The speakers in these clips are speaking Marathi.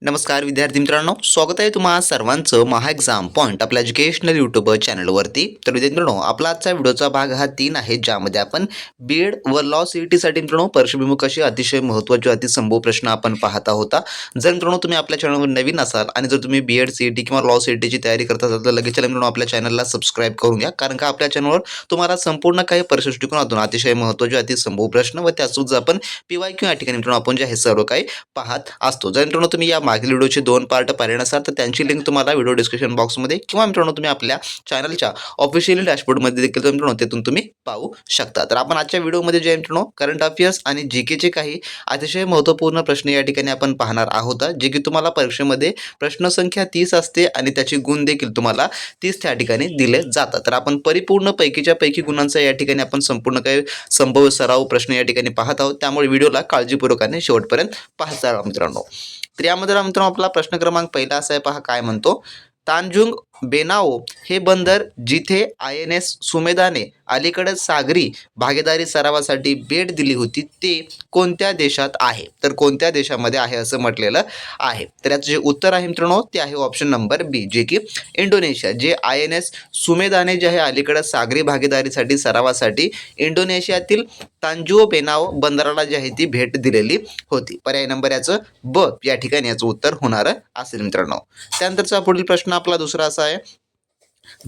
नमस्कार विद्यार्थी मित्रांनो, स्वागत आहे तुम्हा सर्वांचं महा एक्झाम पॉईंट आपल्या एज्युकेशनल यूट्यूब चॅनलवरती. तर विद्यार्थी मित्रांनो, आपला आजचा व्हिडिओचा भाग हा 3 आहे, ज्यामध्ये आपण बीएड व लॉ सीईटीसाठी मित्रांनो परीक्षाभिमुख असे अतिशय महत्त्वाचे अतिसंभव प्रश्न आपण पाहत आहोत. जर मित्रांनो तुम्ही आपल्या चॅनलवर नवीन असाल आणि जर तुम्ही बीएड सीईटी किंवा लॉ सीईटीची तयारी करत असाल तर लगेच मित्रांनो आपल्या चॅनलला सबस्क्राईब करून घ्या, कारण का आपल्या चॅनलवर तुम्हाला संपूर्ण काही परीक्षा दृष्टिकोनातून अतिशय महत्त्वाचे अतिसंभव प्रश्न व त्यासोबत आपण पीवायक्यू या ठिकाणी मित्रांनो आपण जे आहे सर्व काही पाहत असतो. जर मित्रांनो तुम्ही या मागील व्हिडिओचे 2 पार्ट पाहिले नसाल तर त्यांची लिंक तुम्हाला व्हिडिओ डिस्क्रिप्शन बॉक्समध्ये किंवा मित्रांनो तुम्ही आपल्या चॅनलच्या ऑफिशियल डॅशबोर्डमध्ये देखील मित्रांनो तेथून तुम्ही पाहू शकता. तर आपण आजच्या व्हिडिओमध्ये जे मित्रांनो करंट अफेअर्स आणि जीकेचे काही अतिशय महत्त्वपूर्ण प्रश्न या ठिकाणी आपण पाहणार आहोत, जे की तुम्हाला परीक्षेमध्ये प्रश्न संख्या 30 असते आणि त्याचे गुण देखील तुम्हाला 30 त्या ठिकाणी दिले जातात. तर आपण परिपूर्ण पैकीच्या पैकी गुणांचा या ठिकाणी आपण संपूर्ण काही संभव सराव प्रश्न या ठिकाणी पाहत आहोत, त्यामुळे व्हिडिओला काळजीपूर्वकाने शेवटपर्यंत पाहत राहा मित्रांनो. तर यामध्ये मित्रांनो आपला प्रश्न क्रमांक पहिला असा आहे, पहा काय म्हणतो. तांजुंग बेनाओ हे बंदर जिथे INS सुमेधाने अलीकडे सागरी भागीदारी सरावासाठी भेट दिली होती ते कोणत्या देशात आहे? तर कोणत्या देशामध्ये आहे असं म्हटलेलं आहे. तर याचं जे उत्तर आहे मित्रांनो ते आहे ऑप्शन नंबर बी, जे की इंडोनेशिया. जे INS सुमेधाने जे आहे अलीकडे सागरी भागीदारीसाठी सरावासाठी इंडोनेशियातील तांजुओ बेनाओ बंदराला जी आहे ती भेट दिलेली होती. पर्याय नंबर याचं ब या ठिकाणी याचं उत्तर होणार असेल मित्रांनो. त्यानंतरचा पुढील प्रश्न आपला दुसरा असा आहे.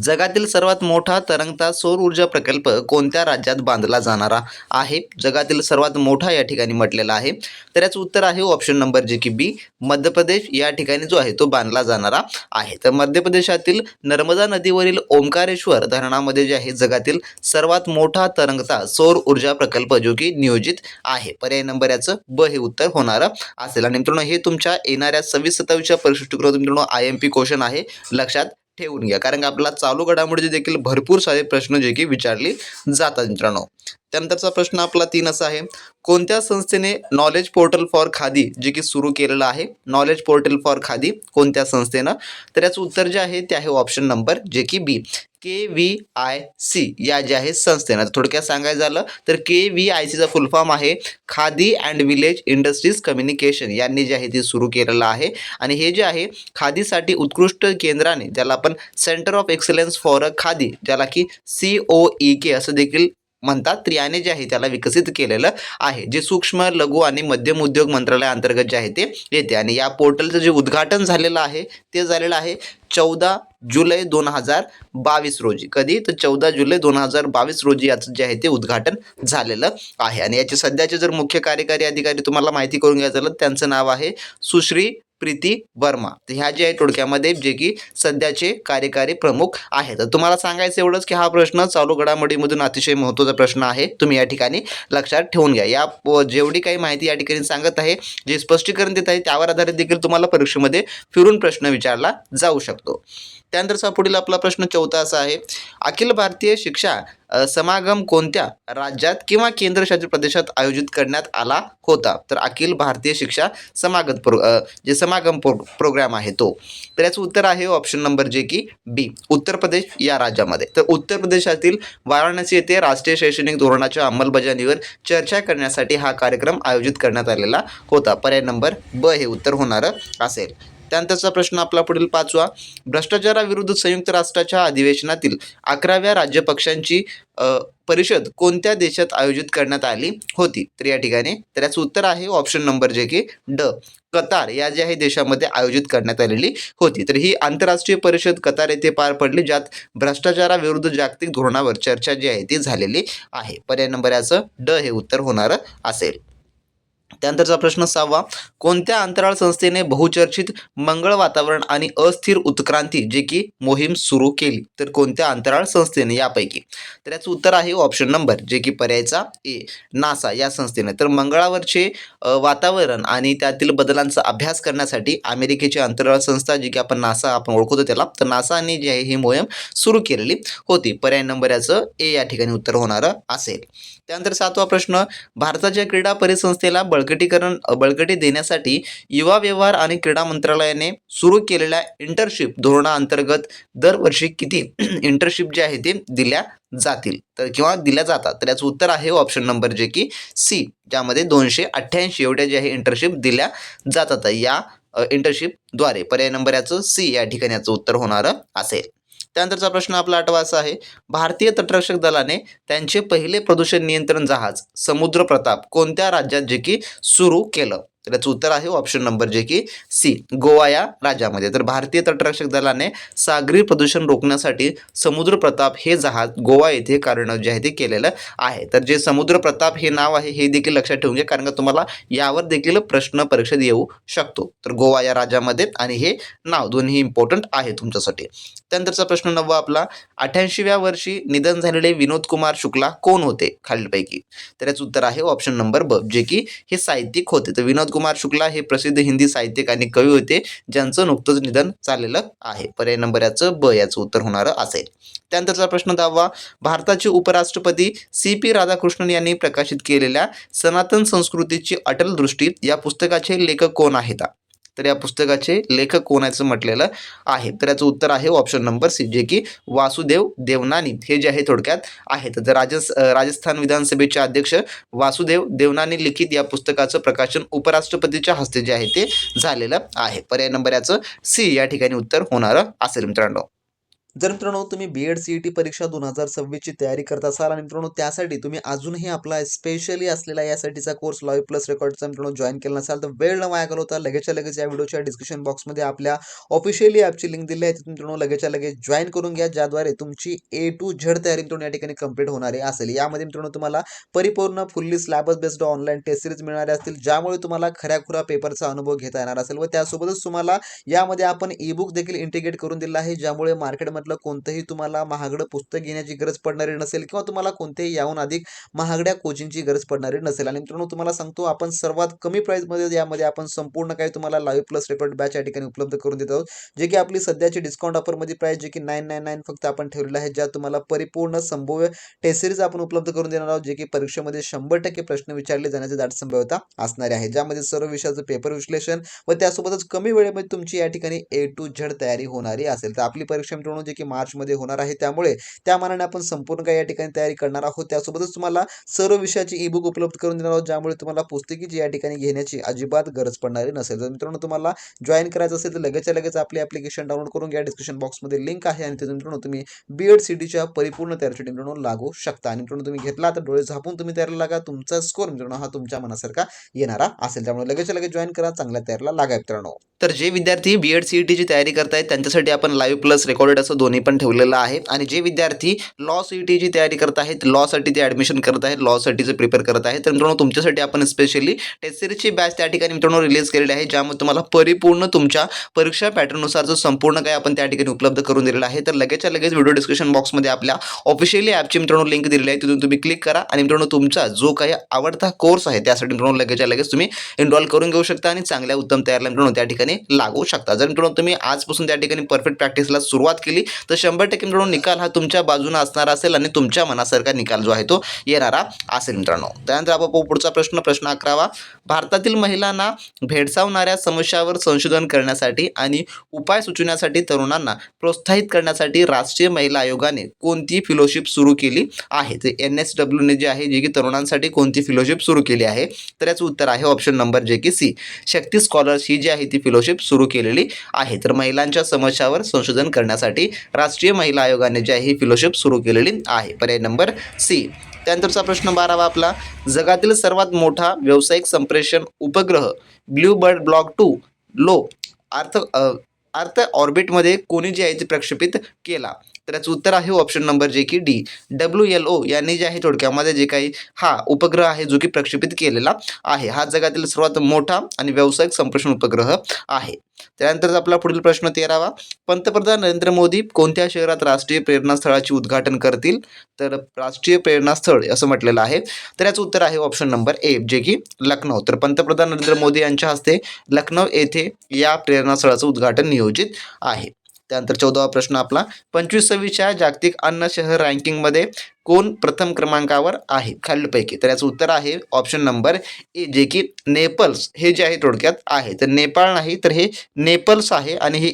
जगातील सर्वात मोठा तरंगता सौर ऊर्जा प्रकल्प कोणत्या राज्यात बांधला जाणारा आहे? जगातील सर्वात मोठा या ठिकाणी म्हटलेला आहे. तर याचं उत्तर आहे ऑप्शन नंबर जे की बी, मध्य प्रदेश या ठिकाणी जो आहे तो बांधला जाणारा आहे. तर मध्य प्रदेशातील नर्मदा नदीवरील ओंकारेश्वर धरणामध्ये जे आहे जगातील सर्वात मोठा तरंगता सौर ऊर्जा प्रकल्प जो की नियोजित आहे. पर्याय नंबर याचं ब हे उत्तर होणार असेल. आणि मित्रांनो हे तुमच्या येणाऱ्या 26-27च्या परीक्षेत मित्रांनो IMP क्वेश्चन आहे, लक्षात ठेवून घ्या, कारण आपला चालू घडामोडी देखील भरपूर सारे प्रश्न जे की विचारले जातात मित्रांनो. त्यानंतरचा प्रश्न आपला 3 असा आहे. कोणत्या संस्थेने नॉलेज पोर्टल फॉर खादी जे की सुरू केलेलं आहे? नॉलेज पोर्टल फॉर खादी कोणत्या संस्थेनं? तर याचं उत्तर जे आहे ते आहे ऑप्शन नंबर जे की बी, KVIC या जे आहे संस्थेनं. थोडक्यात सांगायचं झालं तर KVICचा फुल फॉर्म आहे khadi and village industries communication यांनी जे आहे ते सुरू केलेलं आहे. आणि हे जे आहे खादीसाठी उत्कृष्ट केंद्राने, ज्याला आपण centre of excellence for khadi, ज्याला की COEK असं देखील म्हणतात, तर याने जे आहे त्याला विकसित केलेलं आहे, जे सूक्ष्म लघु आणि मध्यम उद्योग मंत्रालयाअंतर्गत जे आहे ते येते. आणि या पोर्टलचं जे उद्घाटन झालेलं आहे ते झालेलं आहे 14 जुलै 2022 रोजी. कधी? तर 14 जुलै 2022 रोजी याचं जे आहे ते उद्घाटन झालेलं आहे. आणि याचे सध्याचे जर मुख्य कार्यकारी अधिकारी तुम्हाला माहिती करून घ्यायचं झालं, त्यांचं नाव आहे सुश्री प्रीती वर्मा. तर ह्या जे आहे थोडक्यामध्ये जे की सध्याचे कार्यकारी प्रमुख आहेत. तर तुम्हाला सांगायचं एवढंच की हा प्रश्न चालू घडामोडीमधून अतिशय महत्त्वाचा प्रश्न आहे, तुम्ही या ठिकाणी लक्षात ठेवून घ्या. या जेवढी काही माहिती या ठिकाणी सांगत आहे, जे स्पष्टीकरण देत आहे त्यावर आधारित देखील तुम्हाला परीक्षेमध्ये फिरून प्रश्न विचारला जाऊ शकतो. त्यानंतरचा पुढील आपला प्रश्न 4था असा आहे. अखिल भारतीय शिक्षा समागम कोणत्या राज्यात किंवा केंद्रशासित प्रदेशात आयोजित करण्यात आला होता? तर अखिल भारतीय शिक्षा जे समागम प्रोग्राम आहे तो. तर याचं उत्तर आहे ऑप्शन नंबर जे की बी, उत्तर प्रदेश या राज्यामध्ये. तर उत्तर प्रदेशातील वाराणसी येथे राष्ट्रीय शैक्षणिक धोरणाच्या अंमलबजावणीवर चर्चा करण्यासाठी हा कार्यक्रम आयोजित करण्यात आलेला होता. पर्याय नंबर ब हे उत्तर होणार असेल. त्यानंतरचा प्रश्न आपला पुढील 5वा. भ्रष्टाचाराविरुद्ध संयुक्त राष्ट्राच्या अधिवेशनातील 11व्या राज्यपक्षांची परिषद कोणत्या देशात आयोजित करण्यात आली होती? तर या ठिकाणी तर याचं उत्तर आहे ऑप्शन नंबर जे की ड, कतार या जे आहे देशामध्ये आयोजित करण्यात आलेली होती. तर ही आंतरराष्ट्रीय परिषद कतार येथे पार पडली, ज्यात भ्रष्टाचाराविरुद्ध जागतिक धोरणावर चर्चा जी आहे ती झालेली आहे. पर्याय नंबर याचं ड हे उत्तर होणार असेल. त्यानंतरचा प्रश्न 6वा. कोणत्या अंतराळ संस्थेने बहुचर्चित मंगळ वातावरण आणि अस्थिर उत्क्रांती जे की मोहीम सुरू केली? तर कोणत्या अंतराळ संस्थेने यापैकी? तर याचं उत्तर आहे ऑप्शन नंबर जे की पर्यायचा ए, नासा या संस्थेने. तर मंगळावरचे वातावरण आणि त्यातील बदलांचा अभ्यास करण्यासाठी अमेरिकेची अंतराळ संस्था जी की आपण नासा आपण ओळखतो त्याला, तर नासाने जी आहे ही मोहीम सुरू केलेली होती. पर्याय नंबर याचं ए या ठिकाणी उत्तर होणार असेल. त्यानंतर 7वा प्रश्न. भारताच्या क्रीडा परिसंस्थेला बळकटी देण्यासाठी युवा व्यवहार आणि क्रीडा मंत्रालयाने सुरू केलेल्या इंटर्नशिप धोरणाअंतर्गत दरवर्षी किती इंटर्नशिप जे आहे ते दिल्या जातील तर किंवा दिल्या जातात? तर याचं उत्तर आहे ऑप्शन नंबर जे की सी, ज्यामध्ये 288 एवढ्या जे आहे इंटर्नशिप दिल्या जातात या इंटर्नशिपद्वारे. पर्याय नंबर याचं सी या ठिकाणी याचं उत्तर होणारं असेल. त्यानंतरचा प्रश्न आपला 8वा असा आहे, भारतीय तटरक्षक दलाने त्यांचे पहिले प्रदूषण नियंत्रण जहाज समुद्र प्रताप कोणत्या राज्यात जे की सुरू केलं? तर याचं उत्तर आहे ऑप्शन नंबर जे की सी, गोवा या राज्यामध्ये. तर भारतीय तटरक्षक दलाने सागरी प्रदूषण रोखण्यासाठी समुद्र प्रताप हे जहाज गोवा येथे कार्यान्वित जे आहे ते केलेलं आहे. तर जे समुद्र प्रताप हे नाव आहे हे देखील लक्षात ठेवून घ्या, कारण का तुम्हाला यावर देखील प्रश्न परीक्षेत येऊ शकतो. तर गोवा या राज्यामध्ये आणि हे नाव दोन्ही इम्पॉर्टंट आहे तुमच्यासाठी. त्यानंतरचा प्रश्न 9वा आपला, 88व्या वर्षी निधन झालेले विनोद कुमार शुक्ला कोण होते खालीलपैकी? तर याचं उत्तर आहे ऑप्शन नंबर ब, जे की हे साहित्यिक होते. तर विनोद कुमार शुक्ला हे प्रसिद्ध हिंदी साहित्यिक आणि कवी होते, ज्यांचं नुकतंच निधन झालेलं आहे. पर्याय नंबर याचं ब याचं उत्तर होणारं असेल. त्यानंतरचा प्रश्न 10वा, भारताचे उपराष्ट्रपती CP राधाकृष्णन यांनी प्रकाशित केलेल्या सनातन संस्कृतीची अटल दृष्टी या पुस्तकाचे लेखक कोण आहेत? तर या पुस्तकाचे लेखक कोण आहेत म्हटलेलं आहे. तर याचं उत्तर आहे ऑप्शन नंबर सी, जे की वासुदेव देवनानी हे जे आहे थोडक्यात आहेत. तर राजस्थान विधानसभेचे अध्यक्ष वासुदेव देवनानी लिखित या पुस्तकाचं प्रकाशन उपराष्ट्रपतीच्या हस्ते जे आहे ते झालेलं आहे. पर्याय नंबर याचं सी या ठिकाणी उत्तर होणारं असेल मित्रांनो. जर मित्रांनो तुम्ही BEd CET परीक्षा 2026ची तयारी करत असाल आणि मित्रांनो त्यासाठी तुम्ही अजूनही आपला स्पेशली असलेला यासाठीचा कोर्स लाईव्ह प्लस रेकॉर्डचा मित्रांनो जॉईन केला नसाल तर वेळ न वाया घालवता लगेचच्या लगेच या व्हिडिओच्या डिस्क्रिप्शन बॉक्समध्ये आपल्या ऑफिशियली ॲपची लिंक दिली आहे. तिथून मित्रांनो लगेचच्या लगेच जॉईन करून घ्या, ज्याद्वारे तुमची A to Z तयारी मित्रांनो या ठिकाणी कंप्लीट होणारी असेल. यामध्ये मित्रांनो तुम्हाला परिपूर्ण fully syllabus based online test series मिळणारे असतील, ज्यामुळे तुम्हाला खऱ्याखुरा पेपरचा अनुभव घेता येणार असेल व त्यासोबतच तुम्हाला यामध्ये आपण ई-बुक देखील इंटिग्रेट करून दिला आहे, ज्यामुळे मार्केटमधलं कोणतंही तुम्हाला महागडं पुस्तक घेण्याची गरज पडणारी नसेल किंवा तुम्हाला कोणतेही याहून अधिक महागड्या कोचिंगची गरज पडणारी नसेल. आणि मित्रांनो तुम्हाला सांगतो, आपण सर्वात कमी प्राईसमध्ये यामध्ये आपण संपूर्ण काही तुम्हाला लाईव्ह प्लस रेकॉर्ड बॅच या ठिकाणी उपलब्ध करून देत आहोत, जे की आपली सध्याची डिस्काउंट ऑफरमध्ये प्राईस जे की 999 फक्त आपण ठेवलेलं आहे, ज्यात तुम्हाला परिपूर्ण संभाव्य टेस्ट सिरीज आपण उपलब्ध करून देणार आहोत, जे की परीक्षेमध्ये 100% प्रश्न विचारले जाण्याची दाट संभाव्यता असणार आहे, ज्यामध्ये सर्व विषयाचं पेपर विश्लेषण व त्यासोबतच कमी वेळेमध्ये तुमची या ठिकाणी A to Z तयारी होणारी असेल. तर आपली परीक्षा मित्रांनो जे की मार्चमध्ये होणार आहे, त्यामुळे त्या मानाने आपण संपूर्ण काही या ठिकाणी तयारी करणार आहोत. त्यासोबतच तुम्हाला सर्व विषयाची ई-बुक उपलब्ध करून देणार आहोत, ज्यामुळे तुम्हाला पुस्तकीची या ठिकाणी घेण्याची अजिबात गरज पडणारी नसेल. जर मित्रांनो तुम्हाला जॉईन करायचं असेल तर लगेचच्या लगेच आपली ॲप्लिकेशन डाउनलोड करून घ्या. डिस्क्रिप्शन बॉक्समध्ये लिंक आहे आणि तिथून मित्रांनो तुम्ही BEd CETच्या परिपूर्ण तयारीसाठी मित्रांनो लागू शकता. आणि मित्रांनो तुम्ही घेतला तर डोळे झापून तुम्ही तयारीला लागा. तुमचा स्कोर मित्रांनो हा तुमच्या मनासारखा येणारा असेल, त्यामुळे लगेचच्या लगेच जॉईन करा, चांगल्या तयारीला लागा मित्रांनो. तर जे विद्यार्थी BEd CETची तयारी करतायत त्यांच्यासाठी आपण लाईव्ह प्लस रेकॉर्डेड असं दोन्ही पण ठेवलेलं आहे. आणि जे विद्यार्थी लॉ CETची तयारी करत आहेत, लॉसाठी ते ॲडमिशन करत आहेत, लॉसाठीचं प्रिपेअर करत आहेत, तर मित्रांनो तुमच्यासाठी आपण स्पेशली टेस्ट सिरीजची बॅच त्या ठिकाणी मित्रांनो रिलीज केलेली आहे, ज्यामध्ये तुम्हाला परिपूर्ण तुमच्या परीक्षा पॅटर्ननुसारचं संपूर्ण काही आपण त्या ठिकाणी उपलब्ध करून दिलेलं आहे. तर लगेचच्या लगेच व्हिडिओ डिस्क्रिप्शन बॉक्समध्ये आपल्या ऑफिशियली ॲपची मित्रांनो लिंक दिलेली आहे, तिथून तुम्ही क्लिक करा आणि मित्रांनो तुमचा जो काही आवडता कोर्स आहे त्यासाठी मित्रांनो लगेचच्या लगेच तुम्ही एनरोल करून घेऊ शकता आणि चांगल्या उत्तम तयारीला मित्रांनो त्या ठिकाणी लागू शकता. जर मित्रांनो तुम्ही आजपासून त्या ठिकाणी परफेक्ट प्रॅक्टिसला सुरुवात केली तर 100% मित्रांनो निकाल हा तुमच्या बाजूने असणार असेल आणि तुमच्या मनासारखा निकाल जो आहे तो येणारा असेल मित्रांनो. त्यानंतर आपण पुढचा प्रश्न 11वा, भारतातील महिलांना भेडसावणाऱ्या समस्यावर संशोधन करण्यासाठी आणि उपाय सुचवण्यासाठी तरुणांना प्रोत्साहित करण्यासाठी राष्ट्रीय महिला आयोगाने कोणती फेलोशिप सुरू केली आहे? ते NSWने जे आहे जे की तरुणांसाठी कोणती फेलोशिप सुरू केली आहे? तर याचं उत्तर आहे ऑप्शन नंबर जे की सी, शक्ती स्कॉलर्स ही जी आहे ती फेलोशिप सुरू केलेली आहे. तर महिलांच्या समस्यावर संशोधन करण्यासाठी राष्ट्रीय महिला आयोगाने जे आहे ही फेलोशिप सुरू केलेली आहे. पर्याय नंबर सी. त्यानंतरचा प्रश्न 12वा आपला, जगातील सर्वात मोठा व्यावसायिक संप्रेषण उपग्रह ब्लू बर्ड ब्लॉक 2 लो अर्थ ऑर्बिटमध्ये कोणी जे आहे ते प्रक्षेपित केला? तर याचं उत्तर आहे ऑप्शन नंबर जे की डी, WLO यांनी जे आहे थोडक्यामध्ये जे काही हा उपग्रह आहे जो की प्रक्षेपित केलेला आहे. हा जगातील सर्वात मोठा आणि व्यावसायिक संप्रेषण उपग्रह आहे. त्यानंतर आपला पुढील प्रश्न 13वा, पंतप्रधान नरेंद्र मोदी कोणत्या शहरात राष्ट्रीय प्रेरणास्थळाचे उद्घाटन करतील? तर राष्ट्रीय प्रेरणास्थळ असं म्हटलेलं आहे. तर याचं उत्तर आहे ऑप्शन नंबर ए, जे की लखनौ. तर पंतप्रधान नरेंद्र मोदी यांच्या हस्ते लखनौ येथे या प्रेरणास्थळाचं उद्घाटन नियोजित आहे. त्यानंतर 14वा प्रश्न आपला, 25व्या जागतिक अन्न शहर रँकिंगमध्ये कोण प्रथम क्रमांकावर आहे खालीलपैकी? तर याचं उत्तर आहे ऑप्शन नंबर ए, जे की नेपल्स हे जे आहे थोडक्यात आहे. तर नेपाळ नाही, तर हे नेपल्स आहे आणि हे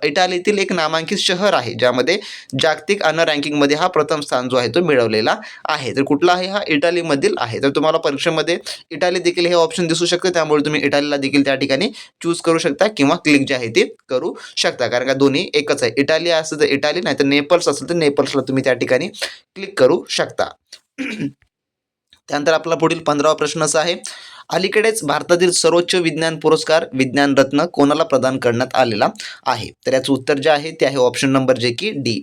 इटालीतील एक नामांकित शहर आहे, ज्यामध्ये जागतिक अन्न रँकिंगमध्ये हा प्रथम स्थान जो आहे तो मिळवलेला आहे. तर कुठला आहे? हा इटालीमधील आहे. तर तुम्हाला परीक्षेमध्ये इटाली देखील हे ऑप्शन दिसू शकते, त्यामुळे तुम्ही इटालीला देखील त्या ठिकाणी चूज करू शकता किंवा क्लिक जे आहे ते करू शकता, कारण का दोन्ही एकच आहे. इटाली असेल तर इटाली, नाही तर नेपल्स असेल तर नेपल्सला तुम्ही त्या ठिकाणी क्लिक करू शकता. त्यानंतर आपला पुढील 15वा प्रश्न असा आहे, अलीकडेच भारतातील सर्वोच्च विज्ञान पुरस्कार विज्ञान रत्न कोणाला प्रदान करण्यात आलेला आहे? तर याचं उत्तर जे आहे ते आहे ऑप्शन नंबर जे की डी,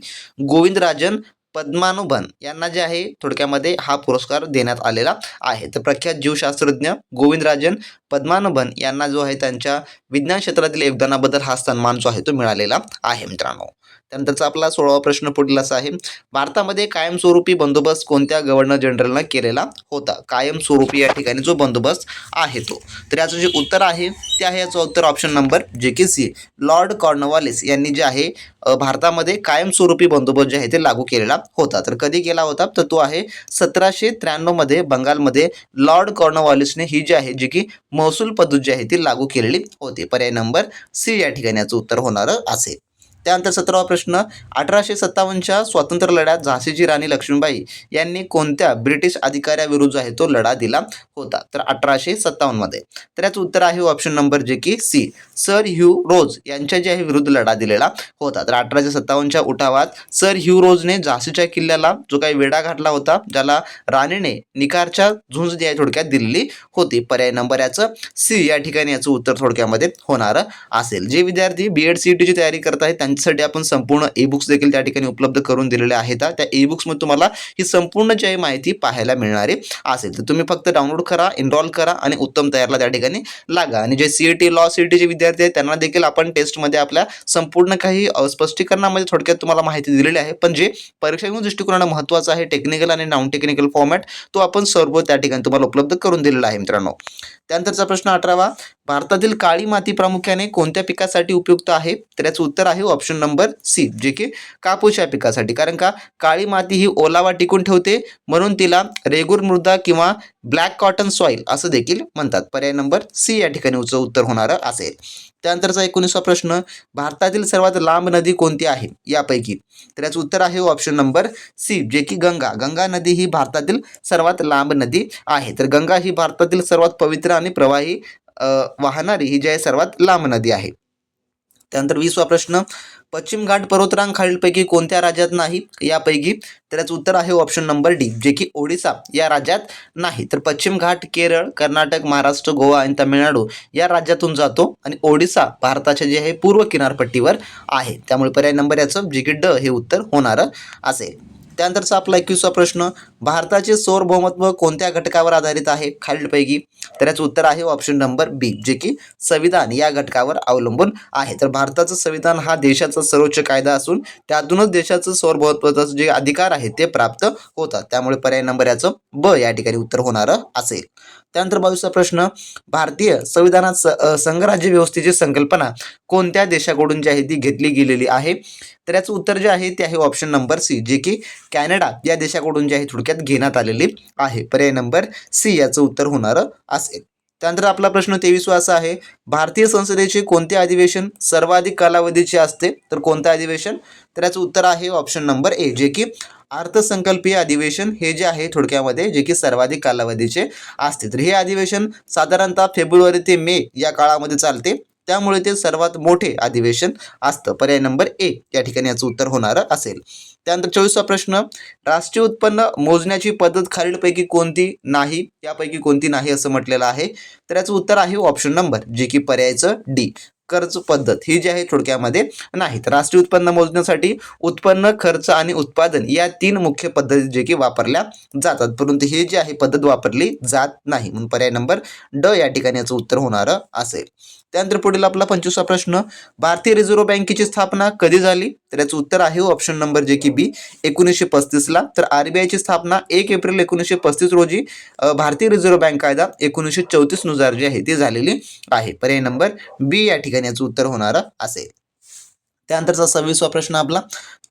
गोविंदराजन पद्मानुभन यांना जे आहे थोडक्यामध्ये हा पुरस्कार देण्यात आलेला आहे. तर प्रख्यात जीवशास्त्रज्ञ गोविंदराजन पद्मानुभन यांना जो आहे त्यांच्या विज्ञान क्षेत्रातील योगदानाबद्दल हा सन्मान जो आहे तो मिळालेला आहे मित्रांनो. त्यानंतरचा आपला 16वा प्रश्न पुढील असा आहे, भारतामध्ये कायमस्वरूपी बंदोबस्त कोणत्या गव्हर्नर जनरलनं केलेला होता? कायमस्वरूपी या ठिकाणी जो बंदोबस्त आहे तो. तर याचं जे उत्तर आहे ते आहे याचं उत्तर ऑप्शन नंबर जे की सी, लॉर्ड कॉर्नवालिस यांनी जे आहे भारतामध्ये कायमस्वरूपी बंदोबस्त जे आहे ते लागू केलेला होता. तर कधी केला होता? तर तो आहे 1793 मध्ये बंगालमध्ये लॉर्ड कॉर्नवालिसने ही जी आहे जी की महसूल पद्धत जी आहे ती लागू केलेली होती. पर्याय नंबर सी या ठिकाणी याचं उत्तर होणार असेल. त्यानंतर 17वा प्रश्न, 1857च्या स्वातंत्र्य लढ्यात झाशीची राणी लक्ष्मीबाई यांनी कोणत्या ब्रिटिश अधिकाऱ्याविरुद्ध आहे तो लढा दिला होता? तर 1857 मध्ये. तर याचं उत्तर आहे ऑप्शन नंबर जे की सी, सर ह्यू रोज यांच्या जे आहे विरुद्ध लढा दिलेला होता. तर 1857च्या उठावात सर ह्यू रोजने झाशीच्या किल्ल्याला जो काही वेढा घातला होता, ज्याला राणीने निकारच्या झुंज जी आहे थोडक्यात दिलेली होती. पर्याय नंबर याचं सी या ठिकाणी याचं उत्तर थोडक्यामध्ये होणार असेल. जे विद्यार्थी बीएड सीईटीची तयारी करत आहेत त्यांच्यासाठी आपण संपूर्ण ई बुक्स देखील त्या ठिकाणी उपलब्ध करून दिलेले आहेत. त्या ई बुक्समध्ये तुम्हाला ही संपूर्ण जी आहे माहिती पाहायला मिळणारी असेल. तर तुम्ही फक्त डाउनलोड करा, इनरोल करा आणि उत्तम तयारला त्या ठिकाणी लागा. आणि जे सीईटी लॉ सीईटीचे विद्यार्थी आहेत त्यांना देखील आपण टेस्टमध्ये आपल्या संपूर्ण काही स्पष्टीकरणामध्ये थोडक्यात तुम्हाला माहिती दिलेली आहे, पण जे परीक्षा दृष्टिकोनाने महत्त्वाचं आहे टेक्निकल आणि नॉन टेक्निकल फॉर्मॅट तो आपण सर्व त्या ठिकाणी तुम्हाला उपलब्ध करून दिलेला आहे मित्रांनो. त्यानंतरचा प्रश्न 18वा, भारतातील काळी माती प्रामुख्याने कोणत्या पिकासाठी उपयुक्त आहे? तर याचं उत्तर आहे ऑप्शन नंबर सी, जे की कापूस या पिकासाठी. कारण का काळी माती ही ओलावा टिकून ठेवते, म्हणून तिला रेगूर मृदा किंवा ब्लॅक कॉटन सॉइल असं देखील म्हणतात. पर्याय नंबर सी या ठिकाणी उत्तर होणार असेल. त्यानंतरचा 19वा प्रश्न, भारतातील सर्वात लांब नदी कोणती आहे यापैकी? तर याचं उत्तर आहे ऑप्शन नंबर सी, जे की गंगा. गंगा नदी ही भारतातील सर्वात लांब नदी आहे. तर गंगा ही भारतातील सर्वात पवित्र आणि प्रवाही वाहणारी ही जी आहे सर्वात लांब नदी आहे. त्यानंतर 20वा प्रश्न, पश्चिम घाट पर्वतरांग खालीलपैकी कोणत्या राज्यात नाही यापैकी? तर याचं उत्तर आहे ऑप्शन नंबर डी, जे की ओडिसा या राज्यात नाही. तर पश्चिम घाट केरळ, कर्नाटक, महाराष्ट्र, गोवा आणि तामिळनाडू या राज्यातून जातो आणि ओडिसा भारताच्या जे आहे पूर्व किनारपट्टीवर आहे. त्यामुळे पर्याय नंबर याचं जे की ड हे उत्तर होणार असेल. त्यानंतरचा आपला 21वा प्रश्न, भारताचे सार्वभौमत्व कोणत्या घटकावर आधारित आहे खालीलपैकी? तर याचं उत्तर आहे ऑप्शन नंबर बी, जे की संविधान या घटकावर अवलंबून आहे. तर भारताचं संविधान हा देशाचा सर्वोच्च कायदा असून त्यातूनच देशाचं सार्वभौमत्वाचे जे अधिकार आहे ते प्राप्त होतात. त्यामुळे पर्याय नंबर याचं ब या ठिकाणी उत्तर होणार असेल. त्यानंतर 22वा प्रश्न, भारतीय संविधानात संघराज्य व्यवस्थेची संकल्पना कोणत्या देशाकडून जी आहे ती घेतली गेलेली आहे? तर याचं उत्तर जे आहे ते आहे ऑप्शन नंबर सी, जे की कॅनडा या देशाकडून जे आहे थोडक्यात घेण्यात आलेली आहे. पर्याय नंबर सी याचं उत्तर होणार असेल. त्यानंतर आपला प्रश्न 23वा असा आहे, भारतीय संसदेचे कोणते अधिवेशन सर्वाधिक कालावधीचे असते? तर कोणतं अधिवेशन? तर याचं उत्तर आहे ऑप्शन नंबर ए, जे की अर्थसंकल्पीय अधिवेशन हे जे आहे थोडक्यामध्ये जे की सर्वाधिक कालावधीचे असते. तर हे अधिवेशन साधारणतः फेब्रुवारी ते मे या काळामध्ये चालते, त्यामुळे ते सर्वात मोठे अधिवेशन असतं. पर्याय नंबर ए या ठिकाणी याचं उत्तर होणार असेल. त्यानंतर 24वा प्रश्न, राष्ट्रीय उत्पन्न मोजण्याची पद्धत खालीलपैकी कोणती नाही यापैकी कोणती नाही असं म्हटलेलं आहे? तर याचं उत्तर आहे ऑप्शन नंबर जे की पर्यायचं डी, कर्ज पद्धत ही जी आहे थोडक्यामध्ये नाही. तर राष्ट्रीय उत्पन्न मोजण्यासाठी उत्पन्न, खर्च आणि उत्पादन या 3 मुख्य पद्धती जे की वापरल्या जातात, परंतु हे जे आहे पद्धत वापरली जात नाही, म्हणून पर्याय नंबर ड या ठिकाणी याचं उत्तर होणार असेल. त्यानंतर पुढील आपला 25वा प्रश्न, भारतीय रिझर्व्ह बँकेची स्थापना कधी झाली? तर याचं उत्तर आहे ऑप्शन नंबर जे की बी, 1935 ला. तर आरबीआयची स्थापना 1 एप्रिल 1935 रोजी भारतीय रिझर्व्ह बँक कायदा 1934 नुसार जी आहे ती झालेली आहे. पर्याय नंबर बी या ठिकाणी याचं उत्तर होणार असेल. त्यानंतरचा 26वा प्रश्न आपला,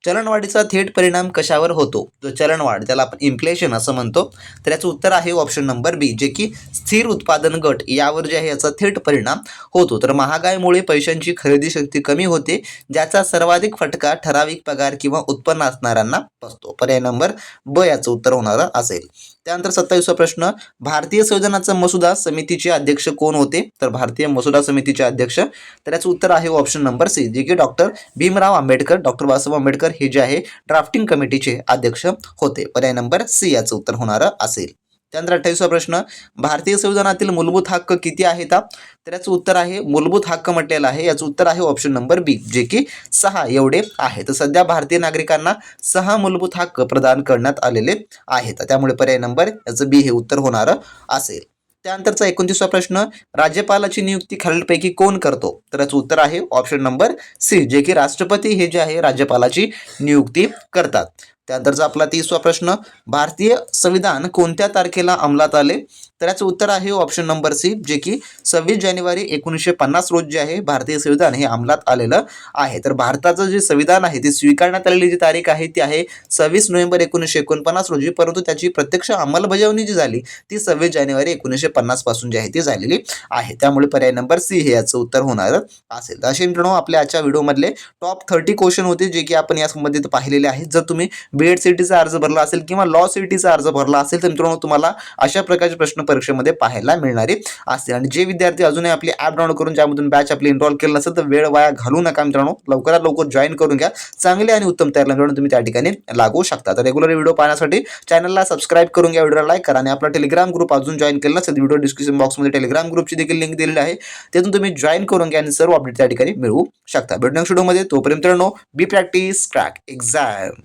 चलनवाढीचा थेट परिणाम कशावर होतो? जो चलनवाढ त्याला आपण इन्फ्लेशन असं म्हणतो. तर याचं उत्तर आहे ऑप्शन नंबर बी, जे की स्थिर उत्पादन गट यावर जे आहे याचा थेट परिणाम होतो. तर महागाईमुळे पैशांची खरेदी शक्ती कमी होते, ज्याचा सर्वाधिक फटका ठराविक पगार किंवा उत्पन्न असणाऱ्यांना बसतो. पर्याय नंबर ब याचं उत्तर होणार असेल. त्यानंतर 27वा प्रश्न, भारतीय संविधानाचा मसुदा समितीचे अध्यक्ष कोण होते? तर भारतीय मसुदा समितीचे अध्यक्ष, तर याचं उत्तर आहे ऑप्शन नंबर सी, जे की डॉक्टर भीमराव आंबेडकर, डॉक्टर बाबासाहेब आंबेडकर हे जे आहे ड्राफ्टिंग कमिटीचे अध्यक्ष होते. पर्याय नंबर सी याचं उत्तर होणार असेल. त्यानंतर 28वा प्रश्न, भारतीय संविधानातील मूलभूत हक्क किती आहेत? तर याचं उत्तर आहे, मूलभूत हक्क म्हटलेलं आहे, याचं उत्तर आहे ऑप्शन नंबर बी, जे की 6 एवढे आहे. तर सध्या भारतीय नागरिकांना 6 मूलभूत हक्क प्रदान करण्यात आलेले आहेत. त्यामुळे पर्याय नंबर याचं बी हे उत्तर होणार असेल. त्यानंतरचा 29वा प्रश्न, राज्यपालाची नियुक्ती खालीलपैकी कोण करतो? तर याचं उत्तर आहे ऑप्शन नंबर सी, जे की राष्ट्रपती हे जे आहे राज्यपालाची नियुक्ती करतात. त्यानंतरचा आपला 30वा प्रश्न, भारतीय संविधान कोणत्या तारखेला अंमलात आले? तर याचं उत्तर आहे ऑप्शन नंबर सी, जे की 26 जानेवारी 1950 रोज जे आहे भारतीय संविधान हे अंमलात आलेलं आहे. तर भारताचं जे संविधान आहे ते स्वीकारण्यात आलेली जी तारीख आहे ती आहे 26 नोव्हेंबर 1949 रोजी, परंतु त्याची प्रत्यक्ष अंमलबजावणी जी झाली ती 26 जानेवारी 1950 पासून जी आहे ती झालेली आहे. त्यामुळे पर्याय नंबर सी हे याचं उत्तर होणार असेल. असे मित्रांनो आपल्या आजच्या व्हिडिओमधले टॉप 30 क्वेश्चन होते, जे की आपण या संबंधित पाहिलेले आहेत. जर तुम्ही बीएड सीईटीचा अर्ज भरला असेल किंवा लॉ सीईटीचा अर्ज भरला असेल तर मित्रांनो तुम्हाला अशा प्रकारचे प्रश्न परीक्षेमध्ये पाहायला मिळणारे असतील. आणि जे विद्यार्थी अजूनही आपली ॲप डाउनलोड करून ज्यामधून बॅच आपली इनरोल केलं नसेल तर वेळ वाया घालू नका मित्रांनो, लवकरात लवकर जॉईन करून घ्या. चांगले आणि उत्तम तयार मित्रांनो तुम्ही त्या ठिकाणी लागू शकता. तर रेग्युलर व्हिडिओ पाहण्यासाठी चॅनलला सबस्क्राईब करून घ्या, व्हिडिओला लाईक करा आणि आपला टेलिग्राम ग्रुप अजून जॉईन केला नसेल व्हिडिओ डिस्क्रिप्शन बॉक्समध्ये टेलिग्राम ग्रुपची देखील लिंक दिलेली आहे, त्यातून तुम्ही जॉईन करून घ्या आणि सर्व अपडेट त्या ठिकाणी मिळवू शकता. भेटू नेक्स्ट व्हिडिओमध्ये. तोपर्यंत मित्रांनो बी प्रॅक्टिस क्रॅक एक्झाम.